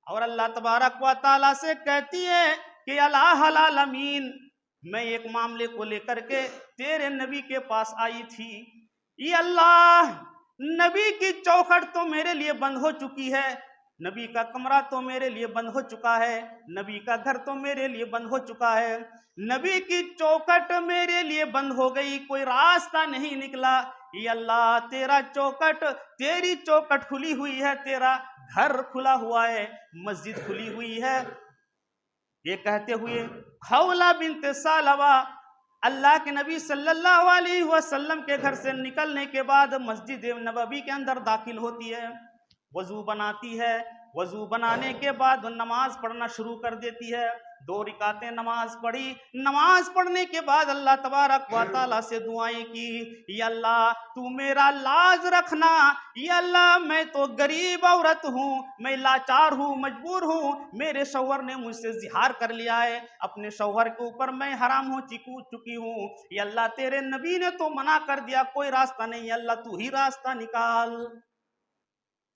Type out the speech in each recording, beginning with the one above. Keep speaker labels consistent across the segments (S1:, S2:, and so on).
S1: और अल्लाह तबारक व तआला से कहती है कि अल्लाहुल आलमीन, मैं एक मामले को लेकर के तेरे नबी के पास आई थी। ये अल्लाह, नबी की चौखट तो मेरे लिए बंद हो चुकी है, नबी का कमरा तो मेरे लिए बंद हो चुका है, नबी का घर तो मेरे लिए बंद हो चुका है, नबी की चौखट मेरे लिए बंद हो गई, कोई रास्ता नहीं निकला। ये अल्लाह, तेरा चौखट, तेरी चौखट खुली हुई है, तेरा घर खुला हुआ है, मस्जिद खुली हुई है। ये कहते हुए खौला बिन्त सालबा अल्लाह के नबी सल्लल्लाहु अलैहि वसल्लम के घर से निकलने के बाद मस्जिद नबवी के अंदर दाखिल होती है, वजू बनाती है, वजू बनाने के बाद नमाज पढ़ना शुरू कर देती है। 2 रिकातें नमाज पढ़ी, नमाज पढ़ने के बाद अल्लाह तबारक व तआला से दुआएं की, या अल्लाह तू मेरा लाज रखना, या अल्लाह मैं तो गरीब औरत हूँ, मैं लाचार हूँ, मजबूर हूँ, मेरे शौहर ने मुझसे जिहार कर लिया है, अपने शौहर के ऊपर मैं हराम हो चुकी हूँ। या अल्लाह तेरे नबी ने तो मना कर दिया, कोई रास्ता नहीं, अल्लाह तू ही रास्ता निकाल।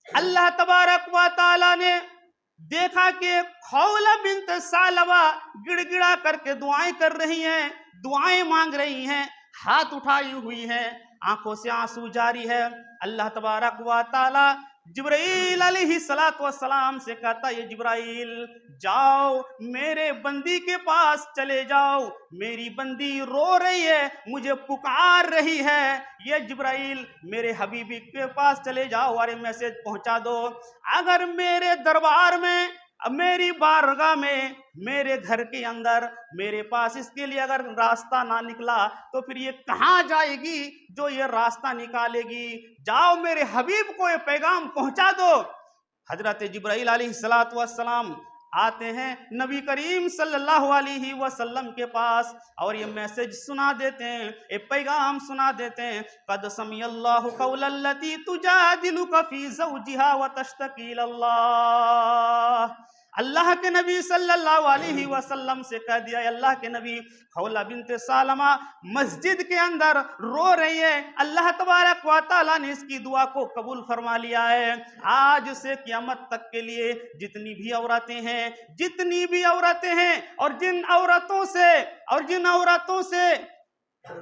S1: अल्लाह तबारक व तआला ने देखा कि खौला बिन्त सालबा गिड़गिड़ा करके दुआएं कर रही हैं, दुआएं मांग रही हैं, हाथ उठाई हुई हैं, आंखों से आंसू जारी है। अल्लाह तबारक व तआला जिब्राइल अलैहिस्सलातु वस्सलाम से कहता, ये जिब्राइल जाओ मेरे बंदी के पास चले जाओ, मेरी बंदी रो रही है, मुझे पुकार रही है, ये जिब्राइल मेरे हबीबी के पास चले जाओ और मैसेज पहुंचा दो। अगर मेरे दरबार में, मेरी बारगाह में, मेरे घर के अंदर मेरे पास इसके लिए अगर रास्ता ना निकला तो फिर ये कहाँ जाएगी जो ये रास्ता निकालेगी। जाओ मेरे हबीब को ये पैगाम पहुंचा दो। हजरत जिब्राइल अलैहिस्सलातु वस्सलाम आते हैं नबी करीम सल्लल्लाहु अलैहि वसल्लम के पास और ये मैसेज सुना देते हैं, ये पैगाम सुना देते हैं, कद समिअल्लाहु कौलल्लती तुजादिलुका फी ज़ौजिहा व तश्तकी इलल्लाह। अल्लाह के नबी सल्लल्लाहु अलैहि वसल्लम से कह दिया, अल्लाह के नबी खौला बिन्त सालमा मस्जिद के अंदर रो रही है, अल्लाह तबारक व तआला ने इसकी दुआ को कबूल फरमा लिया है। आज से क़यामत तक के लिए जितनी भी औरतें हैं और जिन औरतों से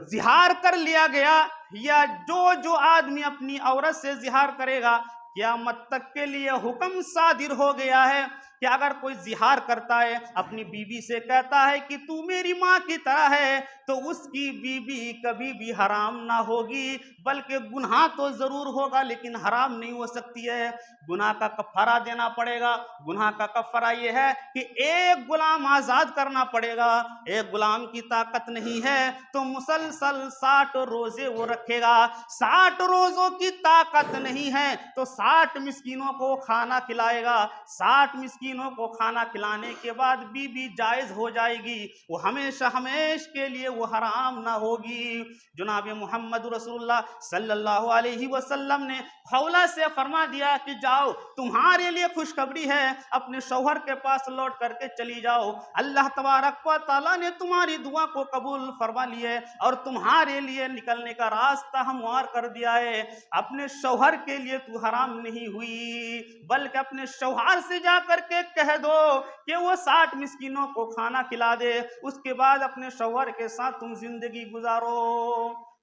S1: जिहार कर लिया गया, या जो आदमी अपनी औरत से जिहार करेगा, क़यामत तक के लिए हुक्म सादिर हो गया है कि अगर कोई जिहार करता है, अपनी बीवी से कहता है कि तू मेरी माँ की तरह है, तो उसकी बीवी कभी भी हराम ना होगी, बल्कि गुनाह तो जरूर होगा लेकिन हराम नहीं हो सकती है। गुनाह का कफ़ारा देना पड़ेगा। गुनाह का कफ़ारा यह है कि एक गुलाम आज़ाद करना पड़ेगा। एक गुलाम की ताकत नहीं है तो मुसलसल 60 रोजे वो रखेगा। 60 रोजों की ताकत नहीं है तो 60 मिस्कीनों को खाना खिलाएगा। 60 मिस्कीनों को खाना खिलाने के बाद बीबी जायज हो जाएगी, वो हमेशा हमेश के लिए वो हराम ना होगी। जनाब मोहम्मद रसूलुल्लाह सल्लल्लाहु अलैहि वसल्लम ने खौला से फरमा दिया कि जाओ, तुम्हारे लिए खुशखबरी है, अपने शौहर के पास लौट करके चली जाओ। अल्लाह तबारक व तआला ने तुम्हारी दुआ को कबूल फरमा लिए और तुम्हारे लिए निकलने का रास्ता हमवार कर दिया है। अपने शौहर के लिए तू हराम नहीं हुई, बल्कि अपने शौहर से जा करके कह दो कि वो 60 मिस्कीनों को खाना खिला दे, उसके बाद अपने शौहर के साथ तुम जिंदगी गुजारो।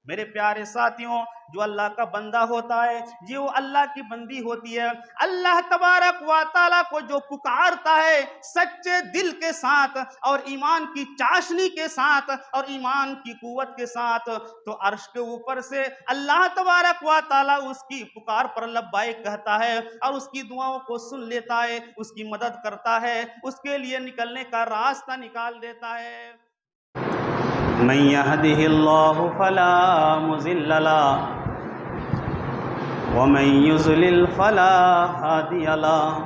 S1: मेरे प्यारे साथियों, जो अल्लाह का बंदा होता है, जो अल्लाह की बंदी होती है, अल्लाह तबारक व तआला को जो पुकारता है सच्चे दिल के साथ और ईमान की चाशनी के साथ और ईमान की कुव्वत के साथ, तो अर्श के ऊपर से अल्लाह तबारक व तआला उसकी पुकार पर लब्बाइक कहता है और उसकी दुआओं को सुन लेता है, उसकी मदद करता है, उसके लिए निकलने का रास्ता निकाल देता है। मन यहदिहिल्लाहु फला मुज़िल्ल लहु व मन युज़लिल फला हादिय लहु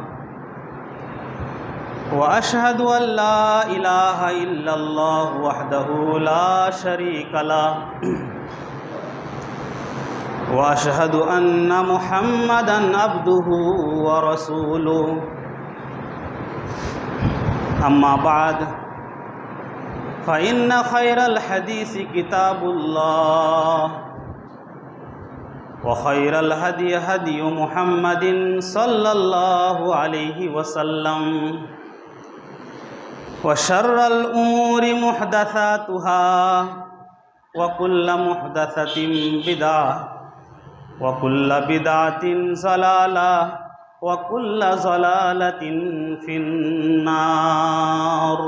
S1: व अशहदु अल्ला इलाहा इल्लल्लाहु वहदहु ला शरीका लहु व अशहदु अन्ना मुहम्मदन अब्दुहु व रसूलुहु। अम्मा बाद फ़इन्न खैरल हदीस किताबुल्लाह वख़ैरल हदी हदी मुहम्मदिन सल्लल्लाहु अलैहि वसल्लम व शर्रल उमूरि मुहदसातुहा व कुल्लु मुहदसतिन बिदअह व कुल्लु बिदअतिन ज़लालह व कुल्लु ज़लालतिन फिन्नार।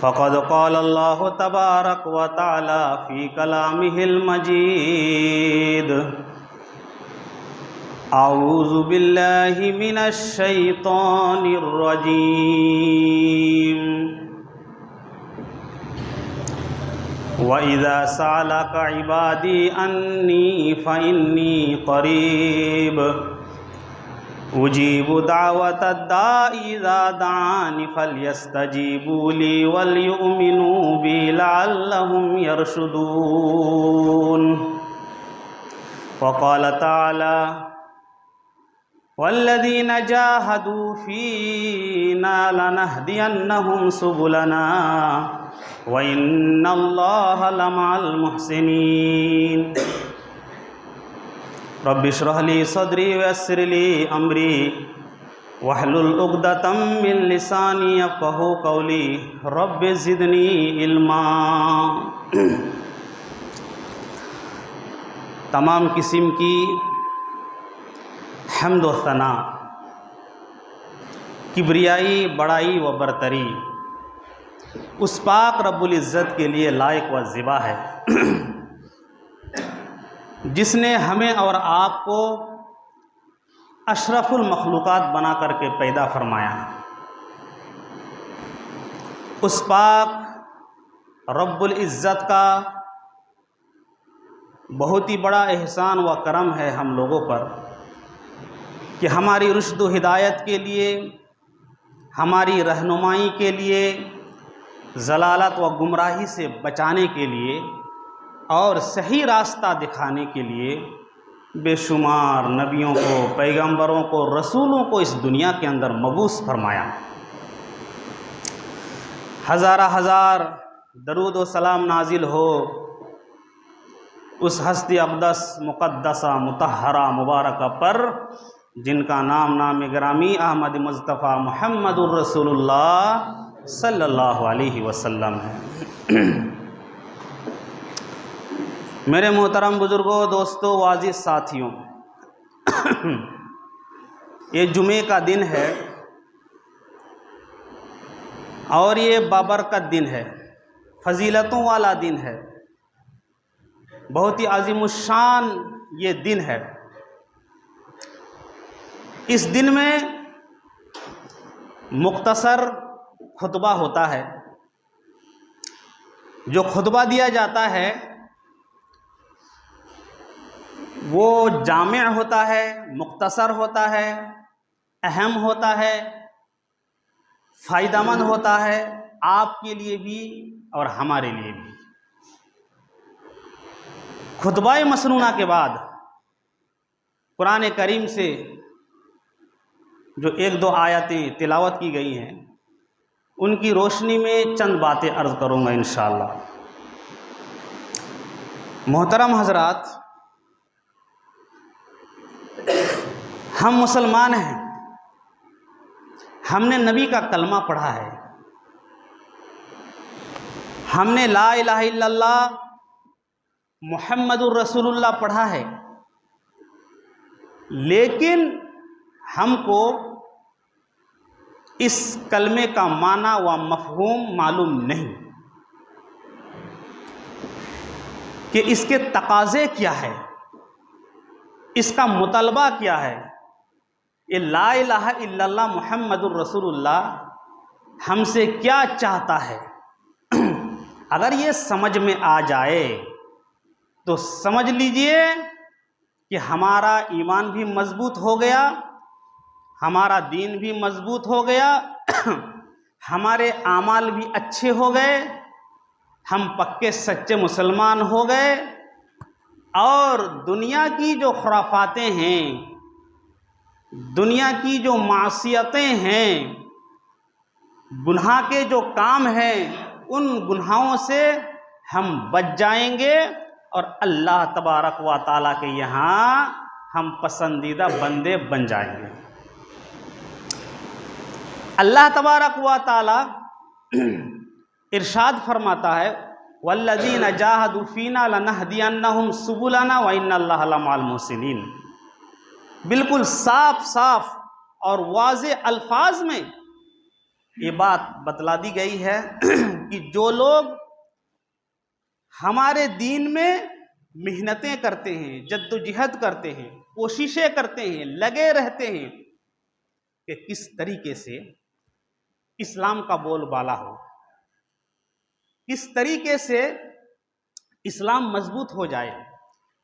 S1: फ़क़द क़ाल अल्लाहु तबारक व तआला फ़ी कलामिहिल मजीद अऊज़ु बिल्लाहि मिनश शैतानिर रजीम व इज़ा सअलका इबादी अन्नी फ़इन्नी क़रीब उजीबु दावतद दाई इज़ा दाअनि फ़ल्यस्तजीबू ली वलयुमिनू बी लअल्लहुम यरशुदून। वक़ाल तआला वल्लज़ीन जाहदू फ़ीना लनहदियन्नहुम सुबुलना व इन्नल्लाहा लमअल मुहसिनीन। रब्बि इश्रह ली सदरी व यस्सिर ली अमरी वहलुल उक़दतम मिन लिसानी यफ़क़हू क़ौली रब्बि ज़िदनी इल्मा। तमाम किस्म की हम्द व सना, किब्रियाई, बड़ाई व बरतरी उस पाक रब्बुल इज़्ज़त के लिए लायक व ज़िबा है जिसने हमें और आपको अशरफुल मखलूक़ात बना करके पैदा फरमाया। उस पाक रब्बुल इज़्ज़त का बहुत ही बड़ा एहसान व करम है हम लोगों पर कि हमारी रुश्द व हिदायत के लिए, हमारी रहनुमाई के लिए, ज़लालत व गुमराही से बचाने के लिए और सही रास्ता दिखाने के लिए बेशुमार नबियों को, पैगंबरों को, रसूलों को इस दुनिया के अंदर मबूस फरमाया। हज़ारा हज़ार दरूद व सलाम नाजिल हो उस हस्ती अक़दस मुक़द्दसा मुतहरा मुबारका पर जिनका नाम नाम गिरामी अहमद मुस्तफ़ा मुहम्मदुर रसूलुल्लाह सल्लल्लाहु अलैहि वसल्लम है। मेरे मोहतरम बुज़ुर्गों, दोस्तों, वाजिज़ साथियों, ये जुमे का दिन है और ये बाबरकत दिन है, फजीलतों वाला दिन है, बहुत ही अज़ीमुश्शान ये दिन है। इस दिन में मुख्तसर खुतबा होता है। जो खुतबा दिया जाता है वो जामिअ होता है, मुख्तसर होता है, अहम होता है, फ़ायदेमंद होता है, आपके लिए भी और हमारे लिए भी। खुतबा मसनूना के बाद कुरान करीम से जो एक दो आयतें तिलावत की गई हैं उनकी रोशनी में चंद बातें अर्ज़ करूँगा इंशाअल्लाह। मोहतरम हज़रात, हम मुसलमान हैं, हमने नबी का कलमा पढ़ा है, हमने ला इलाहा इल्लल्लाह मुहम्मदुर रसूलुल्लाह पढ़ा है, लेकिन हमको इस कलमे का माना व मफ़हूम मालूम नहीं कि इसके तकाज़े क्या है, इसका मुतलबा क्या है। ये ला इलाहा इल्लल्लाह मुहम्मदुर रसूलुल्लाह हमसे क्या चाहता है। अगर ये समझ में आ जाए तो समझ लीजिए कि हमारा ईमान भी मजबूत हो गया, हमारा दीन भी मजबूत हो गया, हमारे आमाल भी अच्छे हो गए, हम पक्के सच्चे मुसलमान हो गए और दुनिया की जो खुराफातें हैं, दुनिया की जो मासियतें हैं, गुनाह के जो काम हैं, उन गुनाहों से हम बच जाएंगे और अल्लाह तबारक व ताला के यहाँ हम पसंदीदा बंदे बन जाएंगे। अल्लाह तबारक व ताला इरशाद फरमाता है, वल्लज़ीना जाहदू फ़ीना लनहदियन्नहुम सुबुलना व इन्नल्लाहा लमअल मुहसिनीन। बिल्कुल साफ साफ और वाज़े अल्फाज में ये बात बतला दी गई है कि जो लोग हमारे दीन में मेहनतें करते हैं, जद्दोजहद करते हैं, कोशिशें करते हैं, लगे रहते हैं कि किस तरीके से इस्लाम का बोलबाला हो, किस तरीके से इस्लाम मजबूत हो जाए,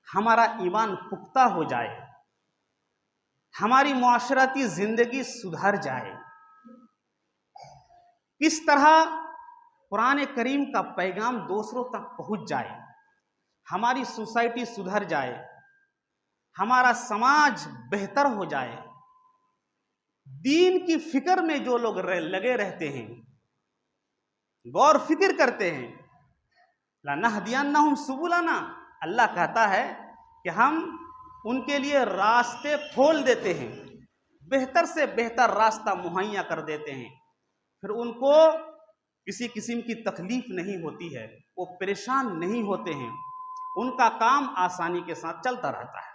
S1: हमारा ईमान पुख्ता हो जाए, हमारी मुआशरती जिंदगी सुधर जाए, किस तरह कुरान करीम का पैगाम दूसरों तक पहुंच जाए, हमारी सोसाइटी सुधर जाए, हमारा समाज बेहतर हो जाए। दीन की फिक्र में जो लोग लगे रहते हैं, गौर फिक्र करते हैं, लनहदियन्नहुम सुबुलना, अल्लाह कहता है कि हम उनके लिए रास्ते खोल देते हैं, बेहतर से बेहतर रास्ता मुहैया कर देते हैं, फिर उनको किसी किस्म की तकलीफ नहीं होती है, वो परेशान नहीं होते हैं, उनका काम आसानी के साथ चलता रहता है।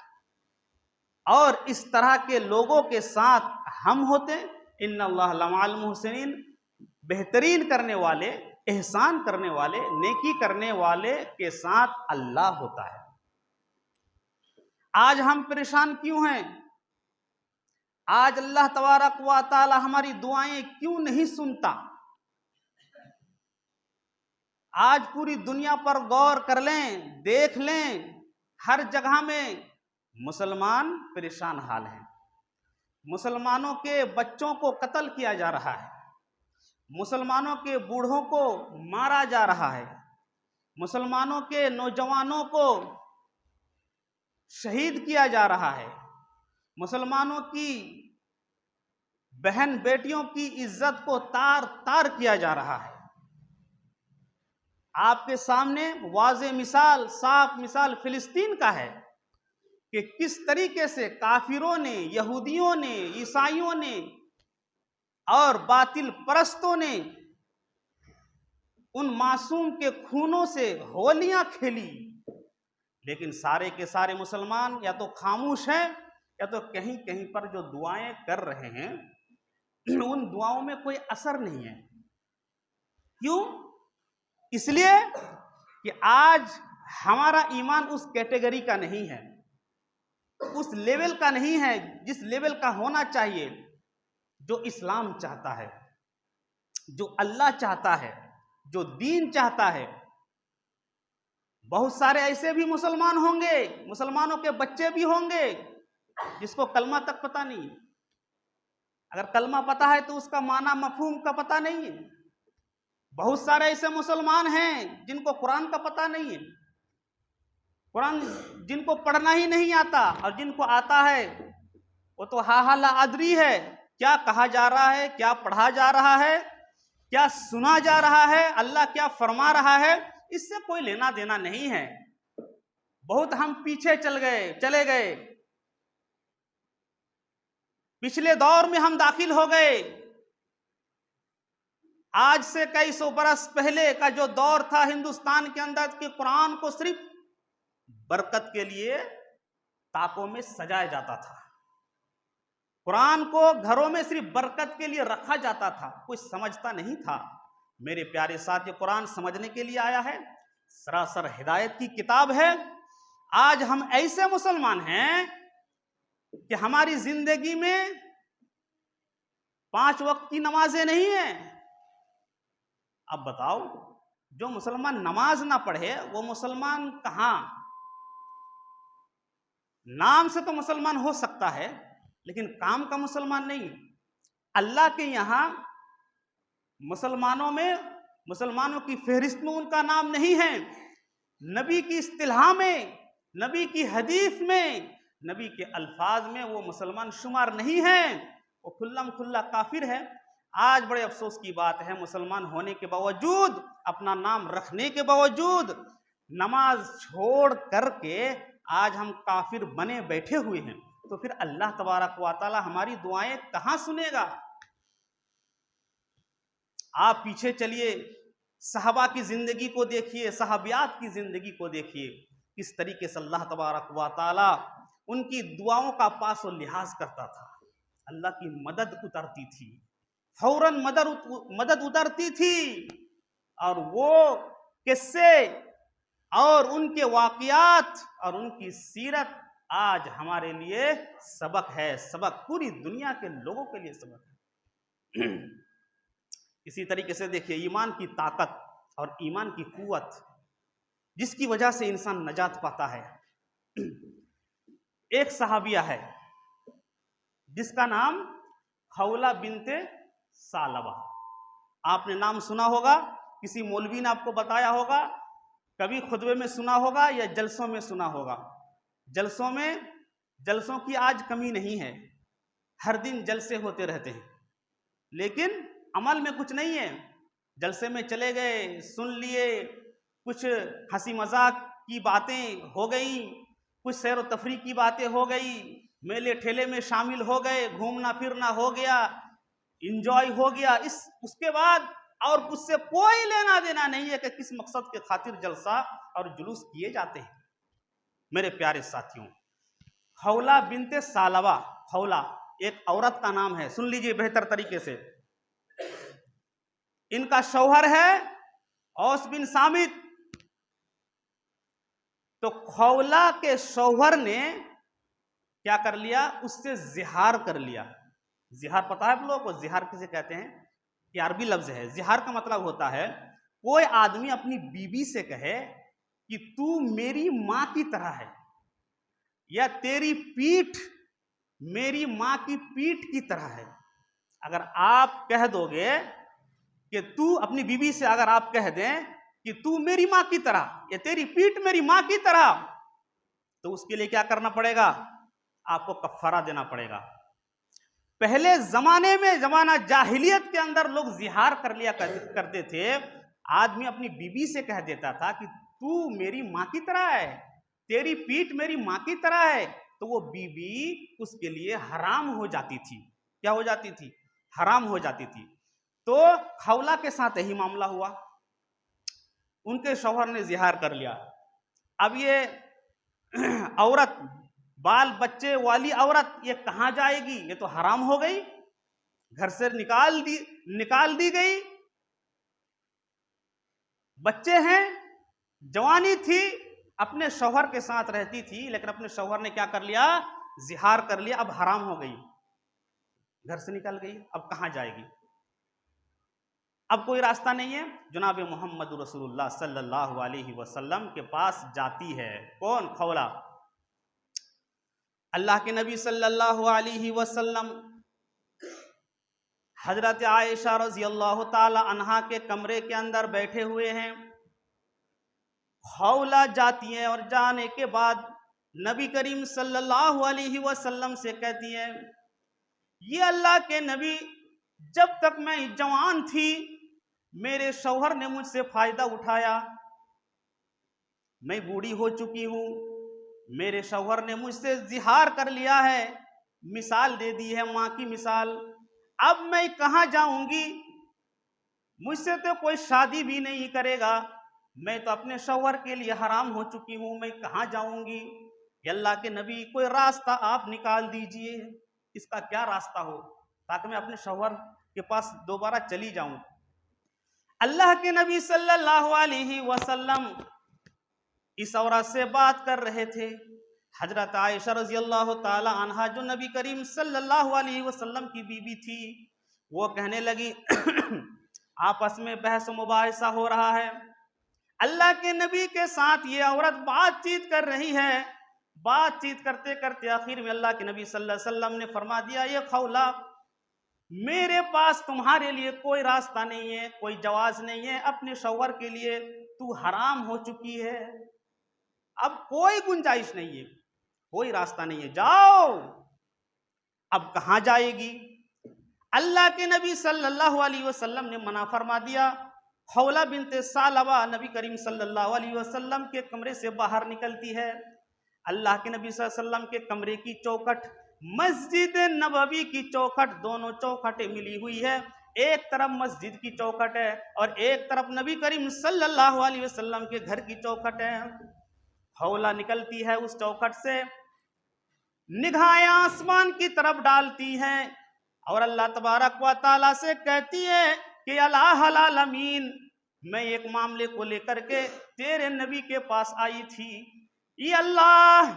S1: और इस तरह के लोगों के साथ हम होते, इन्नल्लाह लमअल मुहसिनीन, बेहतरीन करने वाले, एहसान करने वाले, नेकी करने वाले के साथ अल्लाह होता है। आज हम परेशान क्यों हैं? आज अल्लाह तबारक व ताला हमारी दुआएं क्यों नहीं सुनता? आज पूरी दुनिया पर गौर कर लें, देख लें, हर जगह में मुसलमान परेशान हाल हैं। मुसलमानों के बच्चों को कत्ल किया जा रहा है, मुसलमानों के बूढ़ों को मारा जा रहा है, मुसलमानों के नौजवानों को शहीद किया जा रहा है, मुसलमानों की बहन बेटियों की इज्जत को तार तार किया जा रहा है। आपके सामने वाज़े मिसाल, साफ मिसाल फिलिस्तीन का है कि किस तरीके से काफिरों ने, यहूदियों ने, ईसाइयों ने और बातिल परस्तों ने उन मासूम के खूनों से होलियां खेली, लेकिन सारे के सारे मुसलमान या तो खामोश हैं या तो कहीं कहीं पर जो दुआएं कर रहे हैं उन दुआओं में कोई असर नहीं है। क्यों? इसलिए कि आज हमारा ईमान उस कैटेगरी का नहीं है, उस लेवल का नहीं है जिस लेवल का होना चाहिए, जो इस्लाम चाहता है, जो अल्लाह चाहता है, जो दीन चाहता है। बहुत सारे ऐसे भी मुसलमान होंगे, मुसलमानों के बच्चे भी होंगे जिसको कलमा तक पता नहीं। अगर कलमा पता है तो उसका माना मफहूम का पता नहीं है। बहुत सारे ऐसे मुसलमान हैं जिनको कुरान का पता नहीं है, कुरान जिनको पढ़ना ही नहीं आता, और जिनको आता है वो तो हा ला अदरी है, क्या कहा जा रहा है, क्या पढ़ा जा रहा है, क्या सुना जा रहा है, अल्लाह क्या फरमा रहा है, इससे कोई लेना देना नहीं है। बहुत हम पीछे चले गए, पिछले दौर में हम दाखिल हो गए। आज से कई सौ बरस पहले का जो दौर था हिंदुस्तान के अंदर कि कुरान को सिर्फ बरकत के लिए ताकों में सजाया जाता था, कुरान को घरों में सिर्फ बरकत के लिए रखा जाता था, कोई समझता नहीं था। मेरे प्यारे साथी, कुरान समझने के लिए आया है, सरासर हिदायत की किताब है। आज हम ऐसे मुसलमान हैं कि हमारी जिंदगी में 5 वक्त की नमाजें नहीं है। अब बताओ, जो मुसलमान नमाज ना पढ़े वो मुसलमान कहां? नाम से तो मुसलमान हो सकता है लेकिन काम का मुसलमान नहीं। अल्लाह के यहां मुसलमानों की फहरिस्त में उनका नाम नहीं है। नबी की इस्तिलाह में, नबी की हदीस में, नबी के अल्फाज में वो मुसलमान शुमार नहीं है, वो खुल्लम खुल्ला काफिर है। आज बड़े अफसोस की बात है, मुसलमान होने के बावजूद, अपना नाम रखने के बावजूद नमाज छोड़ करके आज हम काफिर बने बैठे हुए हैं, तो फिर अल्लाह तबारक व तआला हमारी दुआएं कहां सुनेगा? आप पीछे चलिए, सहाबा की जिंदगी को देखिए, सहाबियात की जिंदगी को देखिए, किस तरीके से अल्लाह तबारक व तआला उनकी दुआओं का पास और लिहाज करता था। अल्लाह की मदद उतरती थी, फौरन मदद उतरती थी। और वो किस्से और उनके वाक़ियात और उनकी सीरत आज हमारे लिए सबक है, सबक, पूरी दुनिया के लोगों के लिए सबक है। इसी तरीके से देखिए, ईमान की ताकत और ईमान की कुव्वत, जिसकी वजह से इंसान नजात पाता है। एक सहाबिया है जिसका नाम खौला बिनते सालबा, आपने नाम सुना होगा, किसी मौलवी ने आपको बताया होगा, कभी खुतबे में सुना होगा या जलसों में सुना होगा। जलसों की आज कमी नहीं है, हर दिन जलसे होते रहते हैं, लेकिन अमल में कुछ नहीं है। जलसे में चले गए, सुन लिए, कुछ हंसी मजाक की बातें हो गई, कुछ सैर व तफरी की बातें हो गई, मेले ठेले में शामिल हो गए, घूमना फिरना हो गया, इंजॉय हो गया। उसके बाद और उससे कोई लेना देना नहीं है कि किस मकसद के खातिर जलसा और जुलूस किए जाते हैं। मेरे प्यारे साथियों, खौला बिनते सालबा, खौला एक औरत का नाम है, सुन लीजिए बेहतर तरीके से। इनका शौहर है औस बिन सामित। तो खौला के शौहर ने क्या कर लिया, उससे जिहार कर लिया। जिहार पता है आप लोगों को? जिहार किसे कहते हैं? ये अरबी लफ्ज है। जिहार का मतलब होता है कोई आदमी अपनी बीवी से कहे कि तू मेरी मां की तरह है, या तेरी पीठ मेरी मां की पीठ की तरह है। अगर आप कह दोगे कि तू, अपनी बीवी से अगर आप कह दें कि तू मेरी मां की तरह या तेरी पीठ मेरी मां की तरह, तो उसके लिए क्या करना पड़ेगा? आपको कफ्फारा देना पड़ेगा। पहले जमाने में, जमाना जाहिलियत के अंदर लोग जिहार कर लिया करते थे। आदमी अपनी बीवी से कह देता था कि तू मेरी मां की तरह है, तेरी पीठ मेरी मां की तरह है, तो वो बीवी उसके लिए हराम हो जाती थी। क्या हो जाती थी? हराम हो जाती थी। तो खौला के साथ यही मामला हुआ, उनके शौहर ने जिहार कर लिया। अब ये औरत, बाल बच्चे वाली औरत, ये कहां जाएगी? ये तो हराम हो गई, घर से निकाल दी गई। बच्चे हैं, जवानी थी, अपने शौहर के साथ रहती थी, लेकिन अपने शौहर ने क्या कर लिया? जिहार कर लिया। अब हराम हो गई, घर से निकल गई, अब कहां जाएगी? अब कोई रास्ता नहीं है। जनाब मोहम्मद रसूलुल्लाह सल्लल्लाहु अलैहि वसल्लम के पास जाती है। कौन? खौला। अल्लाह के नबी सल्लल्लाहु अलैहि वसल्लम हजरत आयशा रज़ियल्लाहु ताला अन्हा के कमरे के अंदर बैठे हुए हैं। खौला जाती है और जाने के बाद नबी करीम सल्लल्लाहु अलैहि वसल्लम से कहती है, ये अल्लाह के नबी, जब तक मैं जवान थी मेरे शौहर ने मुझसे फायदा उठाया, मैं बूढ़ी हो चुकी हूं, मेरे शौहर ने मुझसे जिहार कर लिया है, मिसाल दे दी है मां की मिसाल। अब मैं कहां जाऊंगी? मुझसे तो कोई शादी भी नहीं करेगा, मैं तो अपने शौहर के लिए हराम हो चुकी हूं, मैं कहां जाऊंगी? अल्लाह के नबी, कोई रास्ता आप निकाल दीजिए, इसका क्या रास्ता हो, ताकि मैं अपने शौहर के पास दोबारा चली जाऊं। अल्लाह के नबी सल्लल्लाहु अलैहि वसल्लम इस औरत से बात कर रहे थे। हजरत आयशा रज़ियल्लाहु ताला अन्हा, जो नबी करीम सल्लल्लाहु अलैहि वसल्लम की बीवी थी, वो कहने लगी आपस में बहस मुबाहिसा हो रहा है, अल्लाह के नबी के साथ ये औरत बातचीत कर रही है। बातचीत करते करते आखिर में अल्लाह के नबी सल्लल्लाहु अलैहि वसल्लम ने फरमा दिया, ये खौला, मेरे पास तुम्हारे लिए कोई रास्ता नहीं है, कोई जवाज नहीं है, अपने शौहर के लिए तू हराम हो चुकी है, अब कोई गुंजाइश नहीं है, कोई रास्ता नहीं है, जाओ। अब कहां जाएगी? अल्लाह के नबी सल्लल्लाहु अलैहि वसल्लम ने मना फरमा दिया, खौला बिनते सालबा नबी करीम सल्लल्लाहु अलैहि वसल्लम के कमरे से बाहर निकलती है। अल्लाह के नबी सल्लल्लाहु अलैहि वसल्लम के कमरे की चौखट, मस्जिद नबवी की चौखट, दोनों चौखटें मिली हुई है। एक तरफ मस्जिद की चौखट है और एक तरफ नबी करीम सल्लल्लाहु अलैहि वसल्लम के घर की चौखट है। खौला निकलती है उस चौखट से, निगाहें आसमान की तरफ डालती है और अल्लाह तबारक व तआला से कहती है कि अल्लाहुल आलमीन, मैं एक मामले को लेकर के तेरे नबी के पास आई थी। ये अल्लाह,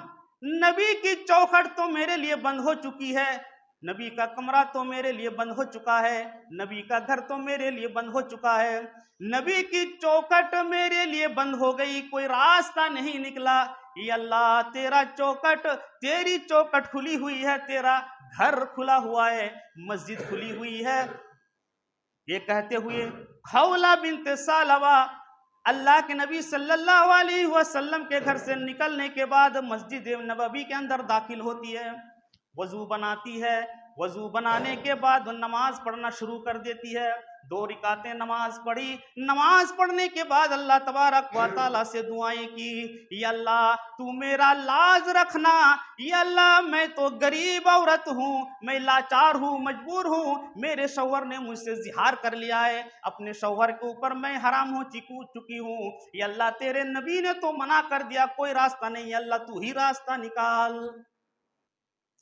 S1: नबी की चौखट तो मेरे लिए बंद हो चुकी है, नबी का कमरा तो मेरे लिए बंद हो चुका है, नबी का घर तो मेरे लिए बंद हो चुका है, नबी की चौखट मेरे लिए बंद हो गई, कोई रास्ता नहीं निकला। ये अल्लाह, तेरा चौखट, तेरी चौखट खुली हुई है, तेरा घर खुला हुआ है, मस्जिद खुली हुई है। ये कहते हुए खौला बिनते सालबा अल्लाह के नबी सल्लल्लाहु अलैहि वसल्लम के घर से निकलने के बाद मस्जिद नबवी के अंदर दाखिल होती है, वजू बनाती है। वजू बनाने के बाद नमाज पढ़ना शुरू कर देती है। 2 रिकातें नमाज पढ़ी। नमाज पढ़ने के बाद अल्लाह तबारक व तआला से दुआएं की, या अल्लाह तू मेरा लाज रखना, या अल्लाह मैं तो गरीब औरत हूँ, मैं लाचार हूँ, मजबूर हूँ, मेरे शौहर ने मुझसे जिहार कर लिया है, अपने शौहर के ऊपर मैं हराम हो चुकी हूँ। या अल्लाह तेरे नबी ने तो मना कर दिया, कोई रास्ता नहीं, अल्लाह तू ही रास्ता निकाल।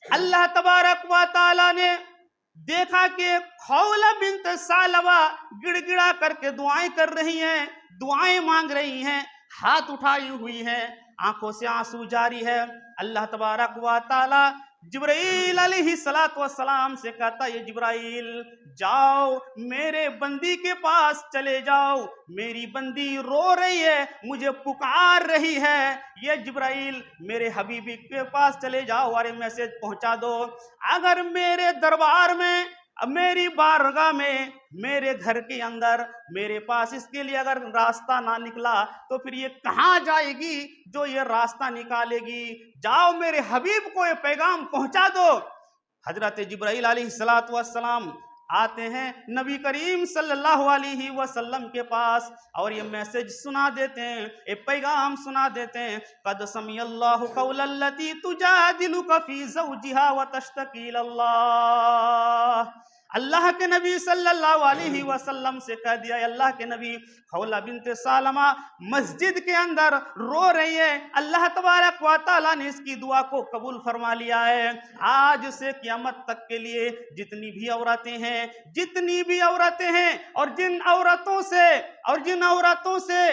S1: अल्लाह तबारक व तआला ने देखा कि खौला बिन्त सालबा गिड़गिड़ा करके दुआएं कर रही हैं, दुआएं मांग रही हैं, हाथ उठाई हुई हैं, आंखों से आंसू जारी है। अल्लाह तबारक व तआला जिब्राइल अलैहिस्सलातु वस्सलाम से कहता, ये जिब्राइल जाओ मेरे बंदी के पास चले जाओ, मेरी बंदी रो रही है, मुझे पुकार रही है, ये जिब्राइल मेरे हबीबी के पास चले जाओ और मैसेज पहुंचा दो। अगर मेरे दरबार में, मेरी बारगाह में, मेरे घर के अंदर मेरे पास इसके लिए अगर रास्ता ना निकला तो फिर ये कहाँ जाएगी जो ये रास्ता निकालेगी। जाओ मेरे हबीब को ये पैगाम पहुंचा दो। हजरत जिब्राइल अलैहिस्सलातु वस्सलाम आते हैं नबी करीम सल्लल्लाहु अलैहि वसल्लम के पास और ये मैसेज सुना देते हैं, ये पैगाम सुना देते हैं, कद समिअल्लाहु कौलल्लती तुजादिलुका फी ज़ौजिहा व तश्तकी इलल्लाह। अल्लाह के नबी सल्लल्लाहु अलैहि वसल्लम से कह दिया, अल्लाह के नबी खौला बिन्त सालमा मस्जिद के अंदर रो रही है, अल्लाह तबारक व तआला ने इसकी दुआ को कबूल फरमा लिया है। आज से क़यामत तक के लिए जितनी भी औरतें हैं और जिन औरतों से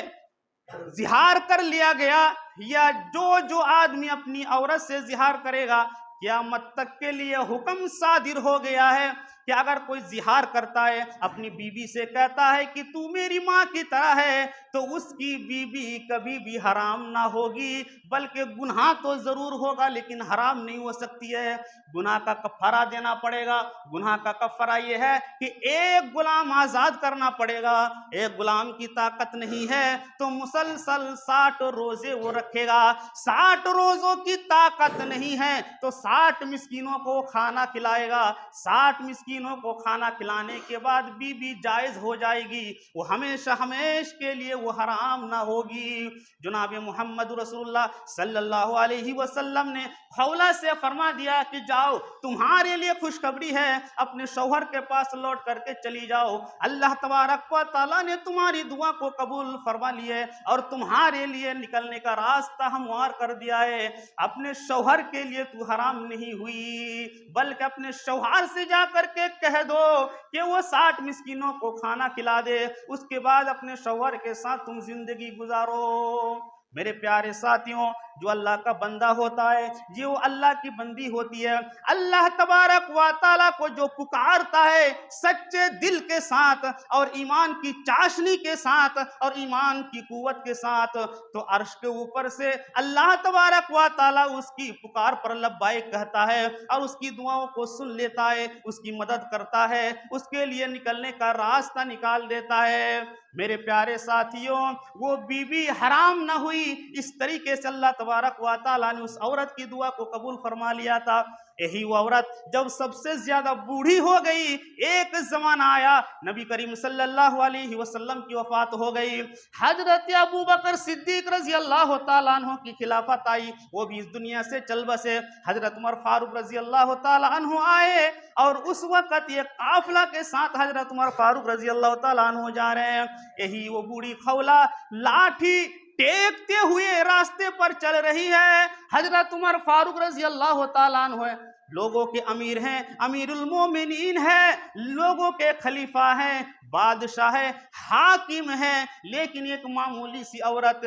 S1: जिहार कर लिया गया, या जो आदमी अपनी औरत से जिहार करेगा, क़यामत तक के लिए हुक्म सादिर हो गया है कि अगर कोई जिहार करता है, अपनी बीबी से कहता है कि तू मेरी माँ की तरह है, तो उसकी बीबी कभी भी हराम ना होगी, बल्कि गुनाह तो जरूर होगा लेकिन हराम नहीं हो सकती है। गुनाह का कफारा देना पड़ेगा। गुनाह का कफारा यह है कि एक गुलाम आजाद करना पड़ेगा। एक गुलाम की ताकत नहीं है तो मुसलसल 60 रोजे वो रखेगा। 60 रोजों की ताकत नहीं है तो 60 मिस्कीनों को खाना खिलाएगा। 60 मिस्कीनों को खाना खिलाने के बाद बीबी जायज हो जाएगी, वो हमेशा हमेश के लिए वो हराम ना होगी। जनाब मोहम्मद रसूलुल्लाह सल्लल्लाहु अलैहि वसल्लम ने खौला से फरमा दिया कि जाओ, तुम्हारे लिए खुशखबरी है, अपने शौहर के पास लौट करके चली जाओ। अल्लाह तबारक व तआला ने तुम्हारी दुआ को कबूल फरमा लिए और तुम्हारे लिए निकलने का रास्ता हमवार कर दिया है। अपने शौहर के लिए तू हराम नहीं हुई, बल्कि अपने शौहर से जा करके कह दो कि वो 60 मिस्कीनों को खाना खिला दे, उसके बाद अपने शौहर के साथ तुम जिंदगी गुजारो। मेरे प्यारे साथियों, जो अल्लाह का बंदा होता है, जो अल्लाह की बंदी होती है, अल्लाह तबारक व तआला को जो पुकारता है सच्चे दिल के साथ और ईमान की चाशनी के साथ और ईमान की कुव्वत के साथ, तो अर्श के ऊपर से अल्लाह तबारक व तआला उसकी पुकार पर लब्बाइक कहता है और उसकी दुआओं को सुन लेता है, उसकी मदद करता है, उसके लिए निकलने का रास्ता निकाल देता है। मेरे प्यारे साथियों, वो बीबी हराम ना हुई, इस तरीके से अल्लाह तबारक व तआला ने उस औरत की दुआ को कबूल फरमा लिया था। यही वो औरत जब सबसे ज्यादा बूढ़ी हो गई, एक जमाना आया नबी करीम सल्लल्लाहु अलैहि वसल्लम की वफात हो गई। हजरत अबू बकर सिद्दीक रजी अल्लाह तआला अन्हु की खिलाफत आई, वो भी इस दुनिया से चल बसे। हजरत उमर फारूक रजी अल्लाह तआला अन्हु आए और उस वक्त ये काफिला के साथ हजरत उमर फारूक रजी अल्लाह तआला अन्हु जा रहे हैं। यही वो बूढ़ी खौला लाठी टेकते हुए रास्ते पर चल रही है। हजरत उमर फारूक रजी अल्लाह तआला अन्हु लोगों के अमीर हैं, अमीरुल मोमिनीन है, लोगों के खलीफा हैं, बादशाह है, हाकिम है, लेकिन एक मामूली सी औरत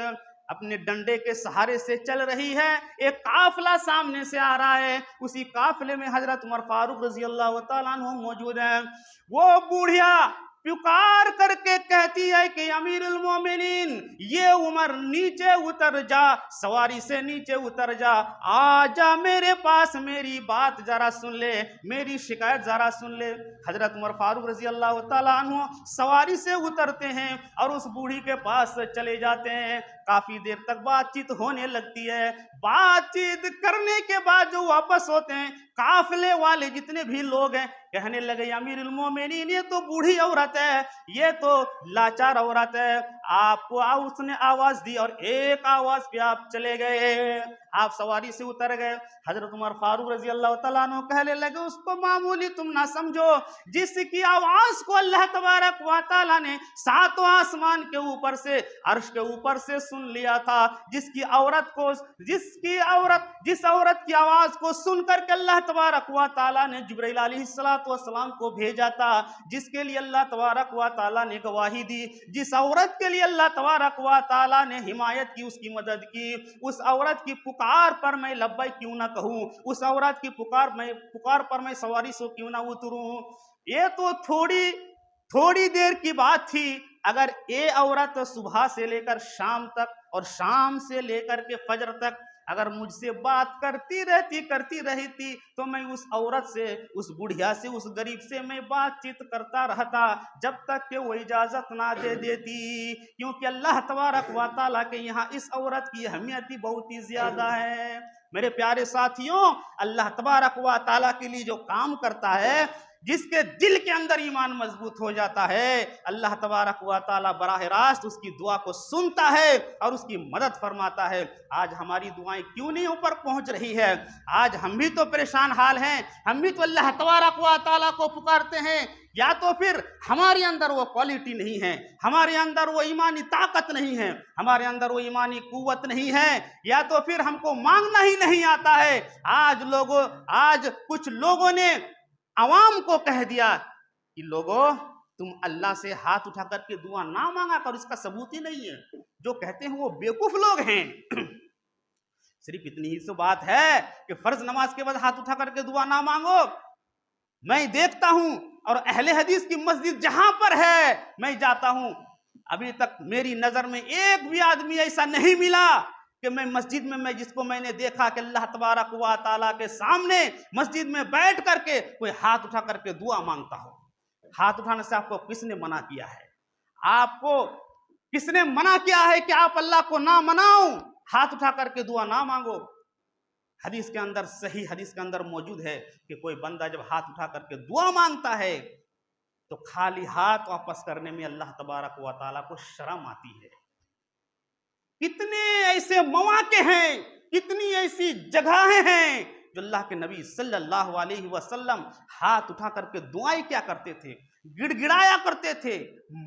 S1: अपने डंडे के सहारे से चल रही है। एक काफिला सामने से आ रहा है, उसी काफिले में हजरत उमर फारूक रजी अल्लाह तआला अन्हु मौजूद हैं। वो बूढ़िया पुकार करके कहती है कि अमीरुल मोमिनीन, ये उमर नीचे उतर जा, सवारी से नीचे उतर जा, आ जा मेरे पास, मेरी बात जरा सुन ले, मेरी शिकायत जरा सुन ले। हजरत उमर फारूक रजी अल्लाह तआला अन्हु सवारी से उतरते हैं और उस बूढ़ी के पास चले जाते हैं। काफी देर तक बातचीत होने लगती है। बातचीत करने के बाद जो वापस होते हैं, काफिले वाले जितने भी लोग हैं कहने लगे, अमीरुल मोमिनीन ये तो बूढ़ी औरत है, ये तो लाचार औरत है, आपको उसने आवाज दी और एक आवाज पे आप चले गए, आप सवारी से उतर गए। हजरत उमर फारूक रजी अल्लाह तआला अन्हु कहने लगे, उसको मामूली तुम ना समझो, जिसकी आवाज को अल्लाह तबारक व तआला ने सातों आसमान के ऊपर से, अर्श के ऊपर से सुन लिया था, जिस औरत की आवाज को सुनकर के अल्लाह तबारक व तआला ने जिब्राइल अलैहिस्सलातु वस्सलाम को भेजा था, जिसके लिए अल्लाह तबारक व तआला ने गवाही दी, जिस औरत के लिए अल्लाह तबारक व तआला ने हिमायत की, उसकी मदद की, उस औरत की पुकार पर मैं लब्बैक क्यों ना कहूं, उस औरत की पुकार पर मैं सवारी से क्यों ना उतरूं। ये तो थोड़ी देर की बात थी। अगर ये औरत सुबह से लेकर शाम तक और शाम से लेकर के फजर तक अगर मुझसे बात करती रहती तो मैं उस औरत से, उस बुढ़िया से, उस गरीब से मैं बातचीत करता रहता जब तक कि वो इजाजत ना दे देती, क्योंकि अल्लाह तबारक व तआला के यहाँ इस औरत की अहमियत ही बहुत ही ज्यादा है। मेरे प्यारे साथियों, अल्लाह तबारक व तआला के लिए जो काम करता है, जिसके दिल के अंदर ईमान मजबूत हो जाता है, अल्लाह तबारक व तआला बराह रास्त उसकी दुआ को सुनता है और उसकी मदद फरमाता है। आज हमारी दुआएं क्यों नहीं ऊपर पहुंच रही है? आज हम भी तो परेशान हाल हैं, हम भी तो अल्लाह तबारक व तआला को पुकारते हैं, या तो फिर हमारे अंदर वो क्वालिटी नहीं है, हमारे अंदर वो ईमानी ताकत नहीं है, हमारे अंदर वो ईमानी कुव्वत नहीं है, या तो फिर हमको मांगना ही नहीं आता है। आज कुछ लोगों ने आवाम को कह दिया कि लोगों, तुम अल्लाह से हाथ उठा करके दुआ ना मांगा करो, इसका सबूत ही नहीं है। जो कहते हैं वो बेवकूफ लोग हैं। सिर्फ इतनी ही तो बात है कि फर्ज नमाज के बाद हाथ उठा करके दुआ ना मांगो। मैं देखता हूं और अहले हदीस की मस्जिद जहां पर है मैं जाता हूं, अभी तक मेरी नजर में एक भी आदमी ऐसा नहीं मिला कि मैं मस्जिद में, मैं जिसको मैंने देखा कि अल्लाह तबारक व तआला के सामने मस्जिद में बैठ करके कोई हाथ उठा करके दुआ मांगता हो। हाथ उठाने से आपको किसने मना किया है? आपको किसने मना किया है कि आप अल्लाह को ना मनाओ, हाथ उठा करके दुआ ना मांगो? हदीस के अंदर, सही हदीस के अंदर मौजूद है कि कोई बंदा जब हाथ उठा करके दुआ मांगता है तो खाली हाथ वापस करने में अल्लाह तबारक व तआला को शर्म आती है। कितने ऐसे मौके हैं, कितनी ऐसी जगहें हैं जो अल्लाह के नबी सल्लल्लाहु अलैहि वसल्लम हाथ उठा करके दुआएं क्या करते थे, गिड़गिड़ाया करते थे,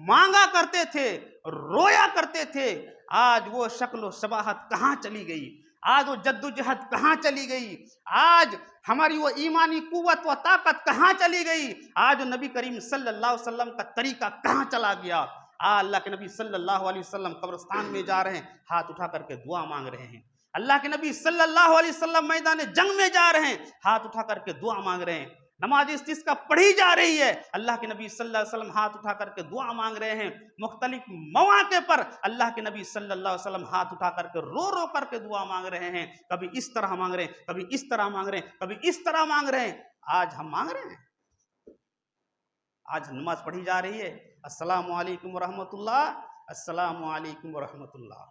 S1: मांगा करते थे, रोया करते थे। आज वो शक्ल शबाहत कहां चली गई? आज वो जद्दोजहद कहां चली गई? आज हमारी वो ईमानी कुव्वत व ताकत कहां चली गई? आज नबी करीम सल्लल्लाहु अलैहि वसल्लम का तरीका कहां चला गया? अल्लाह के नबी सल्लल्लाहु अलैहि वसल्लम कब्रिस्तान में जा रहे हैं, हाथ उठा करके दुआ मांग रहे हैं। अल्लाह के नबी सल्लल्लाहु अलैहि वसल्लम मैदान जंग में जा रहे हैं, हाथ उठा करके दुआ मांग रहे हैं। नमाज इस्तिस्का पढ़ी जा रही है, अल्लाह के नबी सल्लल्लाहु अलैहि वसल्लम हाथ उठा करके दुआ मांग रहे हैं। मुख्तलिफ मौके पर अल्लाह के नबी सल्लल्लाहु अलैहि वसल्लम हाथ उठा करके रो करके दुआ मांग रहे हैं। कभी इस तरह मांग रहे हैं, कभी इस तरह मांग रहे हैं, कभी इस तरह मांग रहे हैं। आज हम मांग रहे हैं, आज नमाज पढ़ी जा रही है, अस्सलामु अलैकुम रहमतुल्लाह, अस्सलामु अलैकुम रहमतुल्लाह।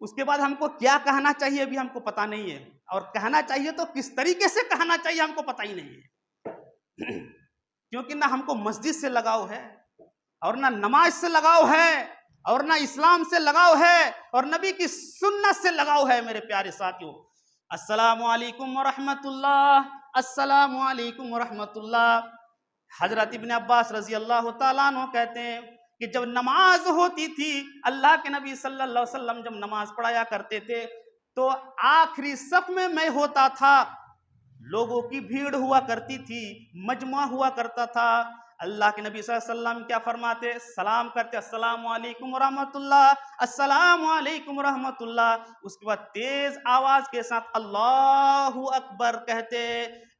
S1: उसके बाद हमको क्या कहना चाहिए अभी हमको पता नहीं है, और कहना चाहिए तो किस तरीके से कहना चाहिए हमको पता ही नहीं है। क्योंकि ना हमको मस्जिद से लगाव है, और ना नमाज से लगाव है, और ना इस्लाम से लगाव है, और नबी की सुन्नत से लगाव है। मेरे प्यारे साथियों, अस्सलामु अलैकुम व रहमतुल्लाह, अस्सलामु अलैकुम व रहमतुल्लाह। हजरत इब्न अब्बास रजी अल्लाह तआला अन्हु कहते हैं कि जब नमाज होती थी, अल्लाह के नबी सल्लल्लाहु अलैहि वसल्लम जब नमाज पढ़ाया करते थे, तो आखिरी सफ में मैं होता था, लोगों की भीड़ हुआ करती थी, मजमा हुआ करता था। अल्लाह के नबी सल्लल्लाहु अलैहि वसल्लम क्या फरमाते, सलाम करते, अस्सलामु अलैकुम व रहमतुल्लाह, अस्सलामु अलैकुम व रहमतुल्लाह। उसके बाद तेज आवाज के साथ अल्लाहु अकबर कहते,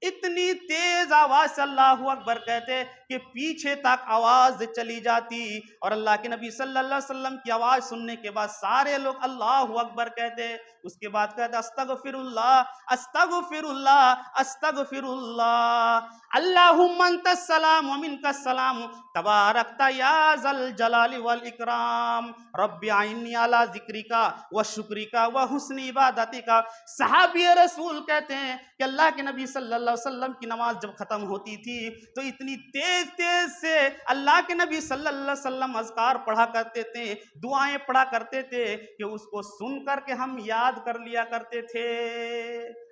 S1: इतनी तेज आवाज से अल्लाहु अकबर कहते कि पीछे तक आवाज चली जाती, और अल्लाह के नबी सल्लल्लाहु अलैहि वसल्लम की आवाज सुनने के बाद सारे लोग अल्लाहु अकबर कहते। उसके बाद कहते अस्तगफिरुल्लाह, अस्तगफिरुल्लाह, अस्तगफिरुल्लाह, अल्लाहुम्मा अंतस सलाम व मिनकस सलाम, तबारकता या ज़ल जलाली वल इकराम, रब्बि आइन्नी अला ज़िक्रिका व शुक्रिका व हुस्नि इबादतिका। सहाबी रसूल कहते हैं कि अल्लाह के नबी सल्लल्लाहु अलैहि वसल्लम की नमाज जब खत्म होती थी, तो इतनी तेज तेज से अल्लाह के नबी सल्लल्लाहु अलैहि वसल्लम अज़कार पढ़ा करते थे, दुआएं पढ़ा करते थे, कि उसको सुन करके हम याद कर लिया करते थे।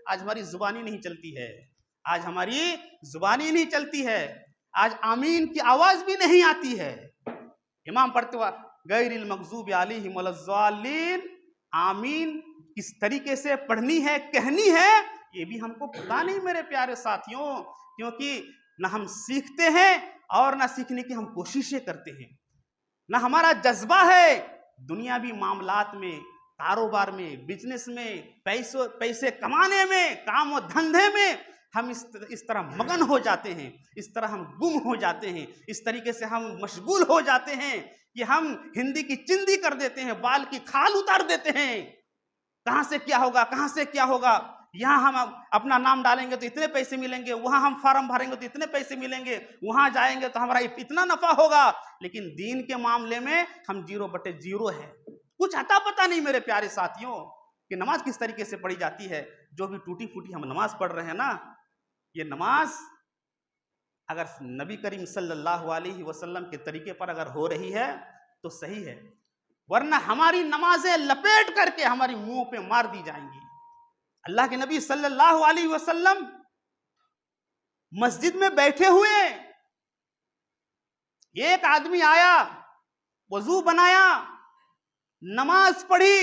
S1: आज हमारी जुबानी नहीं चलती है, आज हमारी जुबानी नहीं चलती है, आज आमीन की आवाज भी नहीं आती है। इमाम पढ़ते हुआ गैरिल मगज़ूबि अलैहिम वलज़्ज़ालीन, आमीन किस तरीके से पढ़नी है, कहनी है, ये भी हमको पता नहीं मेरे प्यारे साथियों। क्योंकि ना हम सीखते हैं और ना सीखने की हम कोशिशें करते हैं, ना हमारा जज्बा है दुनियावी मामलात में, कारोबार में, बिजनेस में, पैसे कमाने में, काम और धंधे में हम इस तरह मगन हो जाते हैं, इस तरह हम गुम हो जाते हैं, इस तरीके से हम मशगूल हो जाते हैं कि हम हिंदी की चिंदी कर देते हैं, बाल की खाल उतार देते हैं। कहां से क्या होगा, कहां से क्या होगा, यहाँ हम अपना नाम डालेंगे तो इतने पैसे मिलेंगे, वहां हम फॉर्म भरेंगे तो इतने पैसे मिलेंगे, वहां जाएंगे तो हमारा इतना नफा होगा। लेकिन दीन के मामले में हम 0/0 है, कुछ अता पता नहीं मेरे प्यारे साथियों कि नमाज किस तरीके से पढ़ी जाती है। जो भी टूटी फूटी हम नमाज पढ़ रहे हैं ना, ये नमाज अगर नबी करीम सल्लल्लाहु अलैहि वसल्लम के तरीके पर अगर हो रही है तो सही है, वरना हमारी नमाजें लपेट करके हमारी मुंह पे मार दी जाएंगी। अल्लाह के नबी सल्लल्लाहु अलैहि वसल्लम मस्जिद में बैठे हुए, एक आदमी आया, वजू बनाया, नमाज पढ़ी।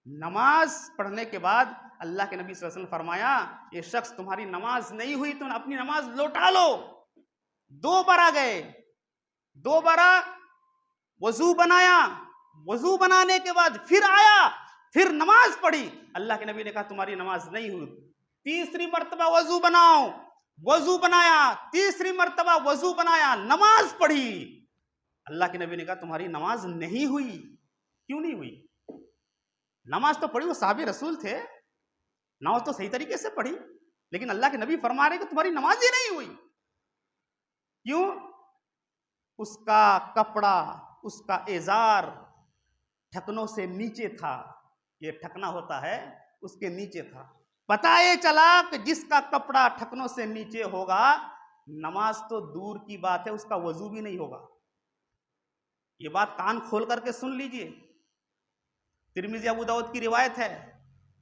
S1: नमाज पढ़ने के बाद अल्लाह के नबी सल्लल्लाहु अलैहि वसल्लम फरमाया, ये शख्स तुम्हारी नमाज नहीं हुई तो अपनी नमाज लौटा लो। 2 बार गए, 2 बार वजू बनाया, वजू बनाने के बाद फिर आया, फिर नमाज पढ़ी। अल्लाह के नबी ने कहा तुम्हारी नमाज नहीं हुई। तीसरी मर्तबा वजू बनाओ, वजू बनाया, तीसरी मर्तबा वजू बनाया, नमाज पढ़ी। अल्लाह के नबी ने कहा तुम्हारी नमाज नहीं हुई। क्यों नहीं हुई? नमाज तो पढ़ी, वो साहबे रसूल थे, नमाज तो सही तरीके से पढ़ी, लेकिन अल्लाह के नबी फरमा रहे कि तुम्हारी नमाज ही नहीं हुई। क्यों? उसका कपड़ा, उसका इजार ठकनों से नीचे था। ये ठकना होता है, उसके नीचे था। पता ये चला कि जिसका कपड़ा ठकनों से नीचे होगा, नमाज तो दूर की बात है, उसका वजू भी नहीं होगा। ये बात कान खोल करके सुन लीजिए। तिरमिज़ी अबू दाऊद की रिवायत है,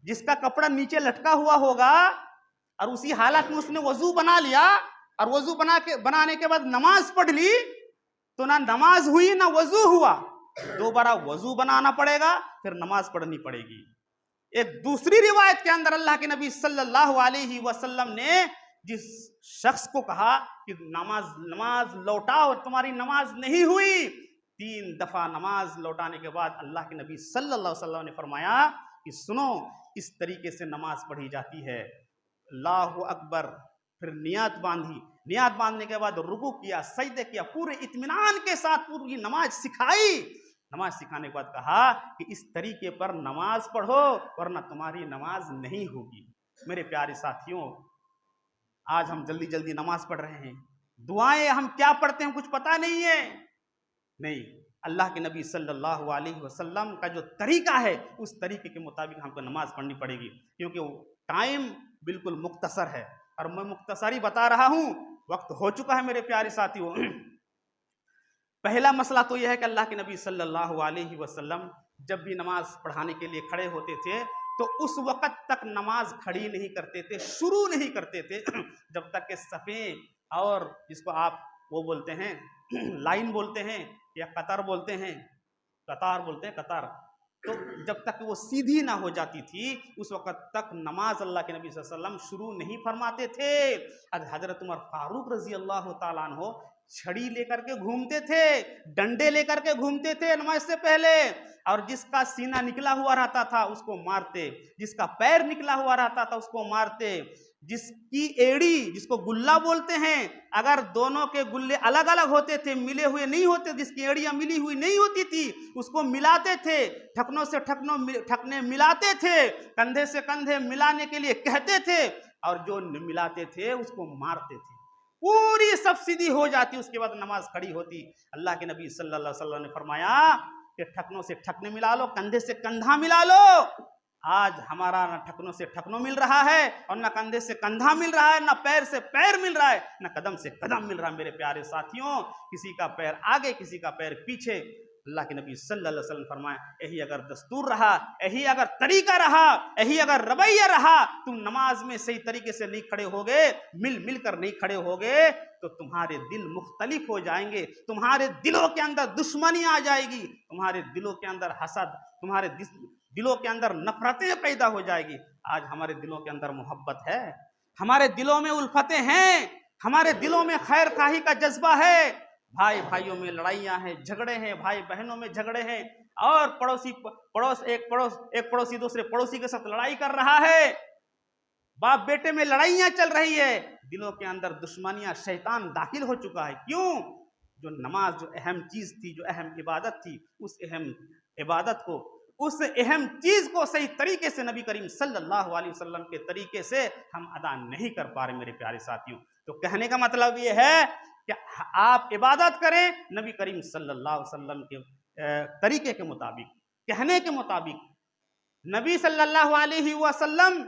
S1: जिसका कपड़ा नीचे लटका हुआ होगा और उसी हालत में उसने वजू बना लिया और वजू बनाने के बाद नमाज पढ़ ली, तो ना नमाज हुई ना वजू हुआ। 2 बार वजू बनाना पड़ेगा, फिर नमाज पढ़नी पड़ेगी। एक दूसरी रिवायत के अंदर अल्लाह के नबी सल्लल्लाहु अलैहि वसल्लम ने जिस शख्स को कहा कि नमाज लौटाओ, तुम्हारी नमाज नहीं हुई, 3 दफा नमाज लौटाने के बाद अल्लाह के नबी सल्लल्लाहु अलैहि वसल्लम ने फरमाया कि सुनो, इस तरीके से नमाज पढ़ी जाती है। अल्लाहु अकबर, फिर नियत बांधी, नियत बांधने के बाद रुकू किया, सजदे किया, पूरे इत्मीनान के साथ पूरी नमाज सिखाई। नमाज सिखाने के बाद कहा कि इस तरीके पर नमाज पढ़ो वरना तुम्हारी नमाज नहीं होगी। मेरे प्यारे साथियों, आज हम जल्दी जल्दी नमाज पढ़ रहे हैं, दुआएं हम क्या पढ़ते हैं कुछ पता नहीं है। नहीं, अल्लाह के नबी सल्लल्लाहु अलैहि वसल्लम का जो तरीका है उस तरीके के मुताबिक हमको नमाज पढ़नी पड़ेगी, क्योंकि वो टाइम बिल्कुल मुख्तसर है और मैं मुख्तसरी बता रहा हूँ, वक्त हो चुका है मेरे प्यारे साथियों। पहला मसला तो यह है कि अल्लाह के नबी सल्लल्लाहु अलैहि वसल्लम जब भी नमाज पढ़ाने के लिए खड़े होते थे तो उस वक़्त तक नमाज खड़ी नहीं करते थे, शुरू नहीं करते थे जब तक कि सफ़े और जिसको आप वो बोलते हैं लाइन बोलते हैं या कतार बोलते हैं, कतार, तो जब तक वो सीधी ना हो जाती थी उस वक़्त तक नमाज अल्लाह के नबी सल्लल्लाहु अलैहि वसल्लम शुरू नहीं फरमाते थे। हज़रत उमर फारूक रज़ी अल्लाह ताला अन्हो छड़ी लेकर के घूमते थे, डंडे लेकर के घूमते थे नमाज से पहले, और जिसका सीना निकला हुआ रहता था उसको मारते, जिसका पैर निकला हुआ रहता था उसको मारते, जिसकी एड़ी जिसको गुल्ला बोलते हैं अगर दोनों के गुल्ले अलग अलग होते थे, मिले हुए नहीं होते, जिसकी एड़ियां मिली हुई नहीं होती थी उसको मिलाते थे, ठकनों से ठकने मिलाते थे, कंधे से कंधे मिलाने के लिए कहते थे, और जो मिलाते थे उसको मारते थे। पूरी सब्सिडी हो जाती, उसके बाद नमाज खड़ी होती। अल्लाह के नबी सल्लल्लाहु अलैहि वसल्लम ने फरमाया कि ठकनों से ठकने मिला लो, कंधे से कंधा मिला लो। आज हमारा न ठकनों से ठकनों मिल रहा है और न कंधे से कंधा मिल रहा है, न पैर से पैर मिल रहा है, न कदम से कदम मिल रहा है। मेरे प्यारे साथियों, किसी का पैर आगे किसी का पैर पीछे। अल्लाह के नबी सल्लल्लाहु अलैहि वसल्लम फरमाए, यही अगर दस्तूर रहा, यही अगर तरीका रहा, यही अगर रवैया रहा, तुम नमाज में सही तरीके से नहीं खड़े होगे, मिल कर नहीं खड़े होगे, तो तुम्हारे दिल मुख्तलिफ हो जाएंगे, तुम्हारे दिलों के अंदर दुश्मनी आ जाएगी, तुम्हारे दिलों के अंदर हसद, तुम्हारे दिलों के अंदर नफरतें पैदा हो जाएगी। आज हमारे दिलों के अंदर मोहब्बत है, हमारे दिलों में उल्फतें हैं, हमारे दिलों में खैर खाही का जज्बा है। भाई भाइयों में लड़ाइयां हैं, झगड़े हैं, भाई बहनों में झगड़े हैं, और एक पड़ोसी दूसरे पड़ोसी के साथ लड़ाई कर रहा है, बाप बेटे में लड़ाइयां चल रही है, दिलों के अंदर दुश्मनियां, शैतान दाखिल हो चुका है। क्यों? जो नमाज जो अहम चीज थी, जो अहम इबादत थी, उस अहम इबादत को, उस अहम चीज को सही तरीके से नबी करीम सल्लल्लाहु अलैहि वसल्लम के तरीके से हम अदा नहीं कर पा रहे। मेरे प्यारे साथियों, तो कहने का मतलब ये है कि आप इबादत करें नबी करीम सल्लल्लाहु अलैहि वसल्लम के तरीके के मुताबिक, कहने के मुताबिक। नबी सल्लल्लाहु अलैहि वसल्लम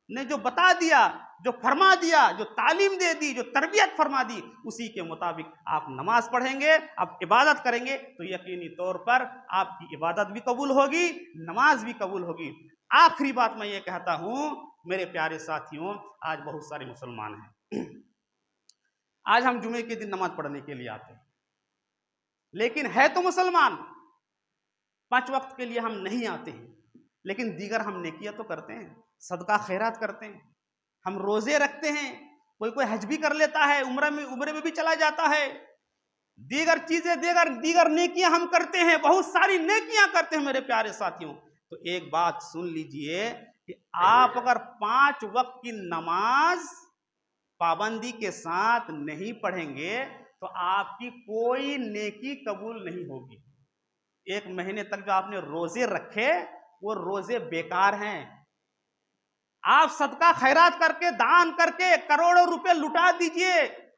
S1: ने जो बता दिया, जो फरमा दिया, जो तालीम दे दी, जो तरबियत फरमा दी, उसी के मुताबिक आप नमाज पढ़ेंगे, आप इबादत करेंगे, तो यकीनी तौर पर आपकी इबादत भी कबूल होगी, नमाज भी कबूल होगी। आखिरी बात मैं ये कहता हूं मेरे प्यारे साथियों, आज बहुत सारे मुसलमान हैं, आज हम जुमे के दिन नमाज पढ़ने के लिए आते हैं, लेकिन है तो मुसलमान, 5 वक्त के लिए हम नहीं आते हैं, लेकिन दीगर हम नेकियां तो करते हैं, सदका खैरात करते हैं, हम रोजे रखते हैं, कोई हज भी कर लेता है, उम्र में भी चला जाता है, दीगर चीजें दीगर नेकियां हम करते हैं, बहुत सारी नेकियां करते हैं मेरे प्यारे साथियों। तो एक बात सुन लीजिए कि आप अगर 5 वक्त की नमाज पाबंदी के साथ नहीं पढ़ेंगे तो आपकी कोई नेकी कबूल नहीं होगी। 1 महीने तक जो आपने रोजे रखे वो रोजे बेकार हैं। आप सदका खैरात करके, दान करके करोड़ों रुपए लुटा दीजिए,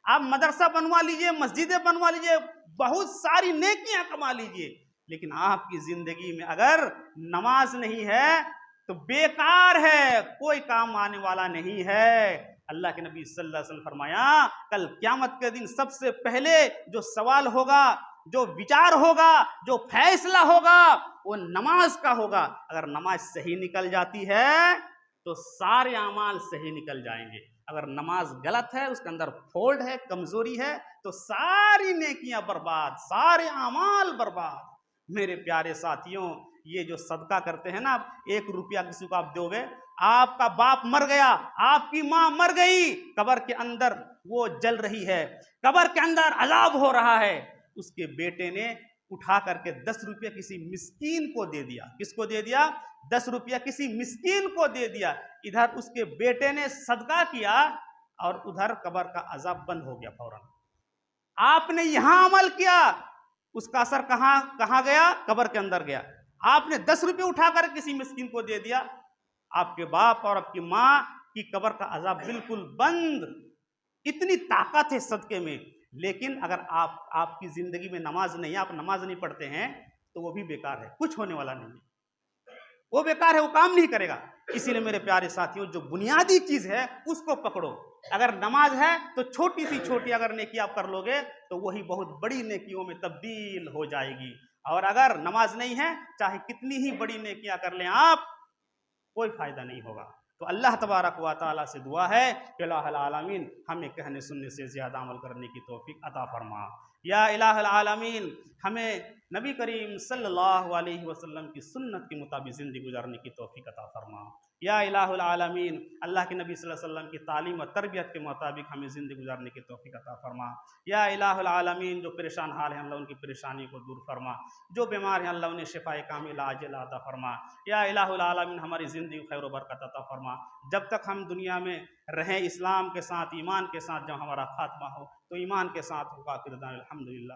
S1: आप मदरसा बनवा लीजिए, मस्जिदें बनवा लीजिए, बहुत सारी नेकियां कमा लीजिए, लेकिन आपकी जिंदगी में अगर नमाज नहीं है तो बेकार है, कोई काम आने वाला नहीं है। अल्लाह के नबी सल्लल्लाहु अलैहि वसल्लम फरमाया, कल क़यामत के दिन सबसे पहले जो सवाल होगा, जो विचार होगा, जो फैसला होगा, वो नमाज का होगा। अगर नमाज सही निकल जाती है तो सारे अमाल सही निकल जाएंगे, अगर नमाज गलत है, उसके अंदर फॉल्ट है, कमजोरी है, तो सारी नेकियां बर्बाद, सारे अमाल बर्बाद। मेरे प्यारे साथियों, ये जो सदका करते हैं ना, 1 रुपया किसी को आप दोगे, आपका बाप मर गया, आपकी माँ मर गई, कब्र के अंदर वो जल रही है, कब्र के अंदर अजाब हो रहा है, उसके बेटे ने उठा करके 10 रुपया किसी मिस्कीन को दे दिया। किसको दे दिया? 10 रुपया किसी मिस्कीन को दे दिया। इधर उसके बेटे ने सदका किया और उधर कब्र का अजाब बंद हो गया फौरन। आपने यहां अमल किया, उसका असर कहां गया? कब्र के अंदर गया। आपने 10 रुपये उठाकर किसी मिस्कीन को दे दिया, आपके बाप और आपकी माँ की कब्र का अजाब बिल्कुल बंद। इतनी ताकत है सदके में, लेकिन अगर आपकी ज़िंदगी में नमाज नहीं है, आप नमाज नहीं पढ़ते हैं, तो वो भी बेकार है, कुछ होने वाला नहीं है, वो बेकार है, वो काम नहीं करेगा। इसीलिए मेरे प्यारे साथियों, जो बुनियादी चीज है उसको पकड़ो। अगर नमाज है तो छोटी सी छोटी अगर नेकी आप कर लोगे तो वही बहुत बड़ी नेकियों में तब्दील हो जाएगी। और अगर नमाज नहीं है, चाहे कितनी ही बड़ी नेकियां कर लें आप, कोई फायदा नहीं होगा। तो अल्लाह तबारक व तआला से दुआ है कि इलाहुल आलमीन हमें कहने सुनने से ज़्यादा अमल करने की तौफीक अता फरमा। या इलाहुल आलमीन हमें नबी करीम सल्लल्लाहु अलैहि वसल्लम की सुन्नत के मुताबिक ज़िंदगी गुजारने की तौफीक अता फरमा। या इलाहुल आलमीन अल्लाह के नबी सल्लल्लाहु अलैहि वसल्लम की तालीम और तरबियत के मुताबिक हमें ज़िंदगी गुजारने की तौफीक अता फरमा। या इलाहुल आलमीन जो परेशान हाल हैं, अल्लाह उनकी परेशानी को दूर फरमा। जो बीमार हैं, अल्लाह उन्हें शिफाए कामिला आजिला अता फरमा। या इलाहुल आलमीन हमारी ज़िंदगी खैर व बरकत अता फरमा। जब तक हम दुनिया में रहें इस्लाम के साथ, ईमान के साथ, जब हमारा खात्मा हो तो ईमान के साथ होगा। अल्हम्दुलिल्लाह।